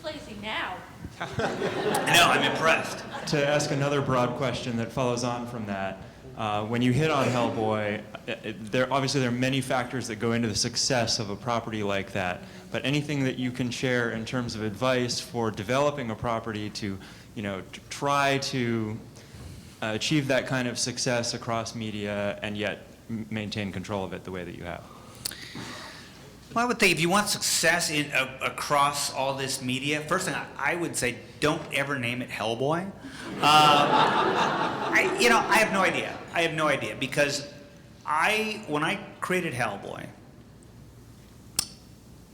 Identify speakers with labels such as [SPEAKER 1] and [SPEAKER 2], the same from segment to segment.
[SPEAKER 1] placing now.
[SPEAKER 2] I know, I'm impressed.
[SPEAKER 3] To ask another broad question that follows on from that, when you hit on Hellboy, obviously there are many factors that go into the success of a property like that. But anything that you can share in terms of advice for developing a property to, try to achieve that kind of success across media and yet maintain control of it the way that you have?
[SPEAKER 2] Well, I would think if you want success across all this media, first thing I would say, don't ever name it Hellboy. I have no idea. I have no idea because when I created Hellboy,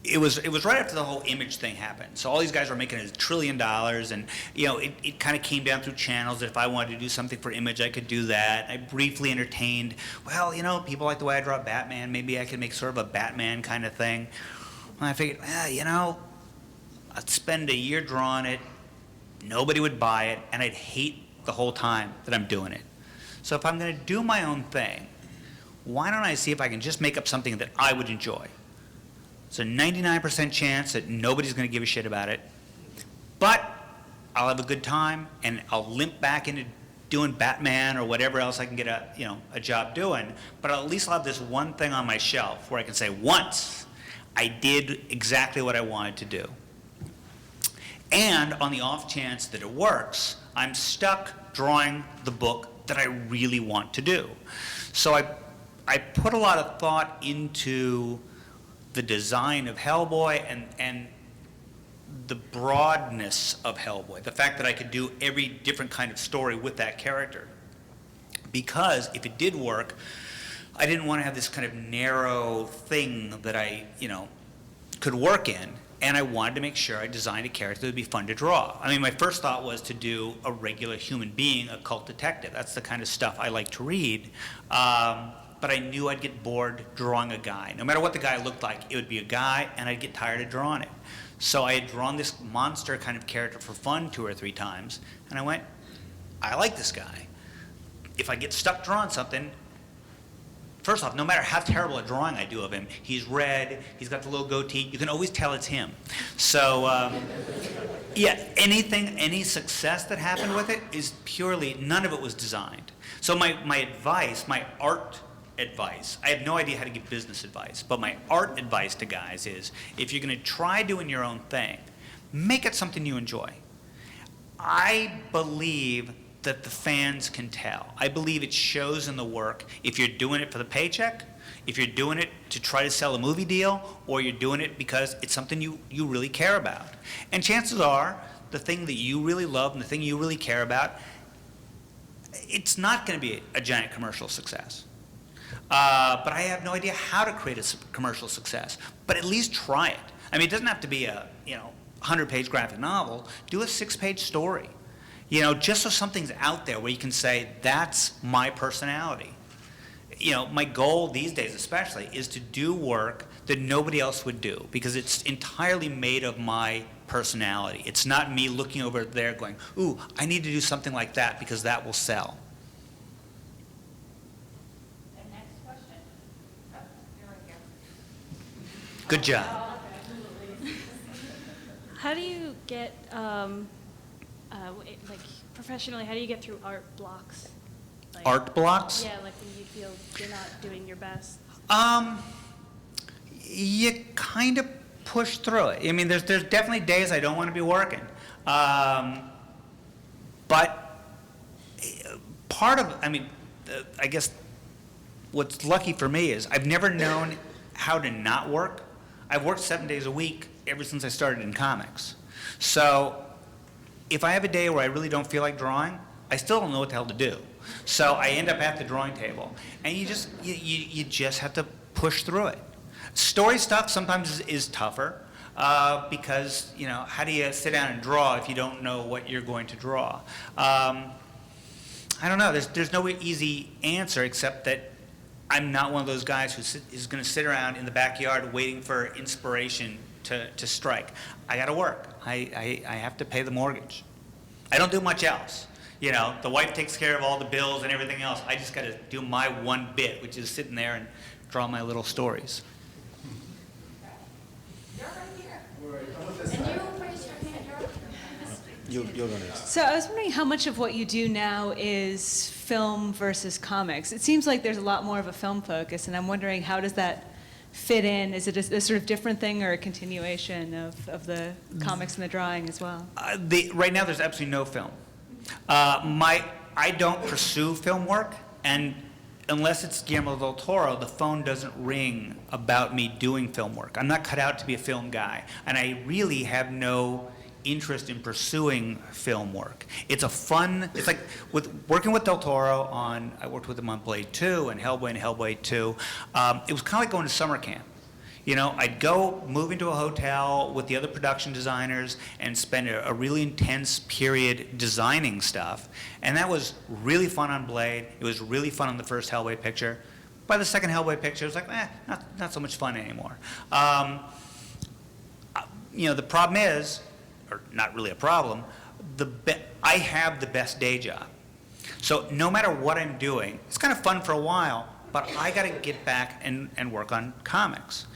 [SPEAKER 2] it was right after the whole image thing happened. So all these guys were making $1 trillion, and it kind of came down through channels that if I wanted to do something for image, I could do that. I briefly entertained, well, people like the way I draw Batman. Maybe I could make sort of a Batman kind of thing. And I figured, I'd spend a year drawing it, nobody would buy it, and I'd hate the whole time that I'm doing it. So if I'm going to do my own thing, why don't I see if I can just make up something that I would enjoy? It's a 99% chance that nobody's going to give a shit about it, but I'll have a good time and I'll limp back into doing Batman or whatever else I can get a job doing. But at least I'll have this one thing on my shelf where I can say, once I did exactly what I wanted to do. And on the off chance that it works, I'm stuck drawing the book that I really want to do. So I put a lot of thought into the design of Hellboy and the broadness of Hellboy, the fact that I could do every different kind of story with that character. Because if it did work, I didn't want to have this kind of narrow thing that I, could work in, and I wanted to make sure I designed a character that would be fun to draw. I mean, my first thought was to do a regular human being, a cult detective. That's the kind of stuff I like to read. But I knew I'd get bored drawing a guy. No matter what the guy looked like, it would be a guy, and I'd get tired of drawing it. So I had drawn this monster kind of character for fun 2 or 3 times, and I went, I like this guy. If I get stuck drawing something, first off, no matter how terrible a drawing I do of him, he's red, he's got the little goatee, you can always tell it's him. So, yeah, any success that happened with it is purely, none of it was designed. So my advice, my art advice, I have no idea how to give business advice, but my art advice to guys is, if you're going to try doing your own thing, make it something you enjoy. I believe that the fans can tell. I believe it shows in the work if you're doing it for the paycheck, if you're doing it to try to sell a movie deal, or you're doing it because it's something you really care about. And chances are, the thing that you really love and the thing you really care about, it's not going to be a giant commercial success. But I have no idea how to create a commercial success. But at least try it. I mean, it doesn't have to be a 100-page graphic novel. Do a 6-page story. Just so something's out there where you can say, that's my personality. My goal these days especially is to do work that nobody else would do, because it's entirely made of my personality. It's not me looking over there going, ooh, I need to do something like that because that will sell. Good job.
[SPEAKER 4] How do you get, professionally, how do you get through art blocks?
[SPEAKER 2] Art blocks?
[SPEAKER 4] Yeah, like when you feel you're not doing your best.
[SPEAKER 2] You kind of push through it. I mean, there's definitely days I don't want to be working. But part of, I guess what's lucky for me is I've never known how to not work. I've worked 7 days a week ever since I started in comics. So if I have a day where I really don't feel like drawing, I still don't know what the hell to do. So I end up at the drawing table. And you just have to push through it. Story stuff sometimes is tougher because, how do you sit down and draw if you don't know what you're going to draw? I don't know. There's no easy answer except that I'm not one of those guys who's going to sit around in the backyard waiting for inspiration to strike. I got to work. I have to pay the mortgage. I don't do much else. The wife takes care of all the bills and everything else. I just got to do my one bit, which is sitting there and draw my little stories.
[SPEAKER 1] You're right here. And you raised your hand. You're going to.
[SPEAKER 5] So I was wondering how much of what you do now is film versus comics. It seems like there's a lot more of a film focus, and I'm wondering how does that fit in? Is it a sort of different thing or a continuation of the comics and the drawing as well?
[SPEAKER 2] Right now, there's absolutely no film. I don't pursue film work, and unless it's Guillermo del Toro, the phone doesn't ring about me doing film work. I'm not cut out to be a film guy, and I really have no interest in pursuing film work. It's like working with Del Toro I worked with him on Blade 2 and Hellboy 2. It was kind of like going to summer camp. You know, I'd go move into a hotel with the other production designers and spend a really intense period designing stuff. And that was really fun on Blade. It was really fun on the first Hellboy picture. By the second Hellboy picture, it was like, not so much fun anymore. You know, the problem is, or not really a problem, I have the best day job. So no matter what I'm doing, it's kind of fun for a while, but I got to get back and work on comics.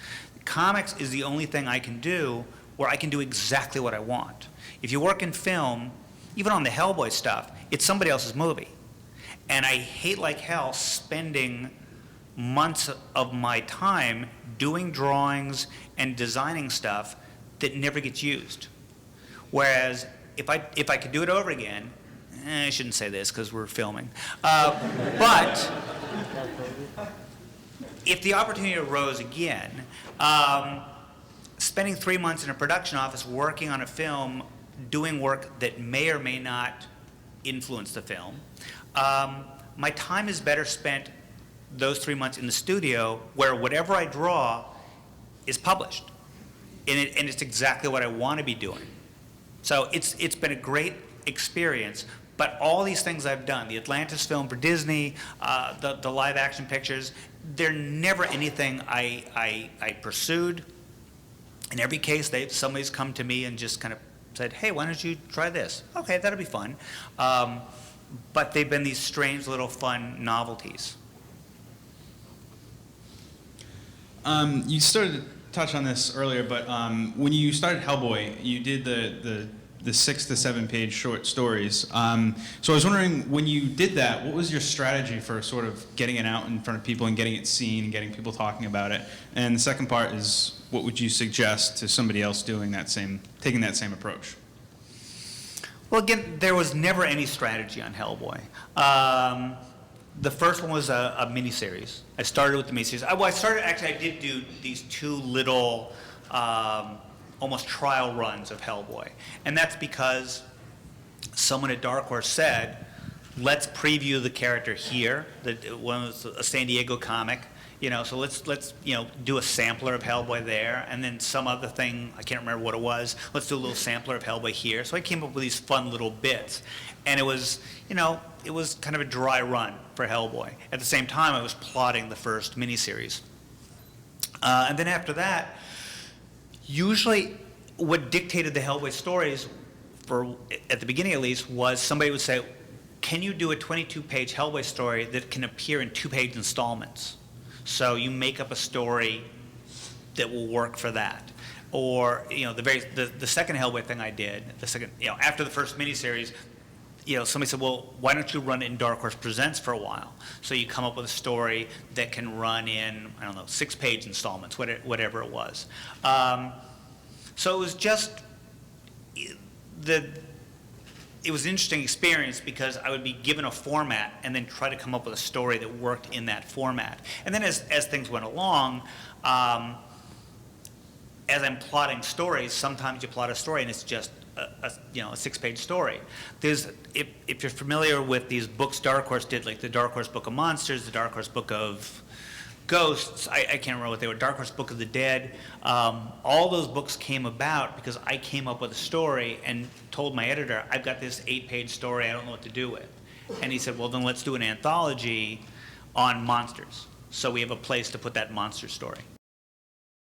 [SPEAKER 2] Comics is the only thing I can do where I can do exactly what I want. If you work in film, even on the Hellboy stuff, it's somebody else's movie. And I hate like hell spending months of my time doing drawings and designing stuff that never gets used. Whereas if I could do it over again, I shouldn't say this because we're filming, but if the opportunity arose again, spending 3 months in a production office working on a film, doing work that may or may not influence the film, my time is better spent those 3 months in the studio where whatever I draw is published. And it's exactly what I want to be doing. So it's been a great experience, but all these things I've done, the Atlantis film for Disney, the live action pictures, they're never anything I pursued. In every case, somebody's come to me and just kind of said, hey, why don't you try this? Okay, that'll be fun. But they've been these strange little fun novelties.
[SPEAKER 6] You started to touch on this earlier, but when you started Hellboy, you did the 6 to 7 page short stories. So I was wondering, when you did that, what was your strategy for sort of getting it out in front of people and getting it seen and getting people talking about it? And the second part is, what would you suggest to somebody else taking that same approach?
[SPEAKER 2] Well, again, there was never any strategy on Hellboy. The first one was a miniseries. I started with the miniseries. I did do these 2 little, almost trial runs of Hellboy. And that's because someone at Dark Horse said, let's preview the character here. That one was a San Diego comic, you know, so let's do a sampler of Hellboy there, and then some other thing, I can't remember what it was, let's do a little sampler of Hellboy here. So I came up with these fun little bits. And it was, it was kind of a dry run for Hellboy. At the same time, I was plotting the first miniseries. And then after that, usually what dictated the Hellboy stories, at the beginning at least, was somebody would say, can you do a 22-page Hellboy story that can appear in 2-page installments? So you make up a story that will work for that. Or, the second Hellboy thing I did, after the first miniseries, somebody said, well, why don't you run it in Dark Horse Presents for a while? So you come up with a story that can run in, 6-page installments, whatever it was. So it was just, it was an interesting experience because I would be given a format and then try to come up with a story that worked in that format. And then as things went along, as I'm plotting stories, sometimes you plot a story and it's just a 6-page story. If you're familiar with these books Dark Horse did, like the Dark Horse Book of Monsters, the Dark Horse Book of Ghosts, I can't remember what they were, Dark Horse Book of the Dead, all those books came about because I came up with a story and told my editor, I've got this 8-page story I don't know what to do with. And he said, well, then let's do an anthology on monsters. So we have a place to put that monster story.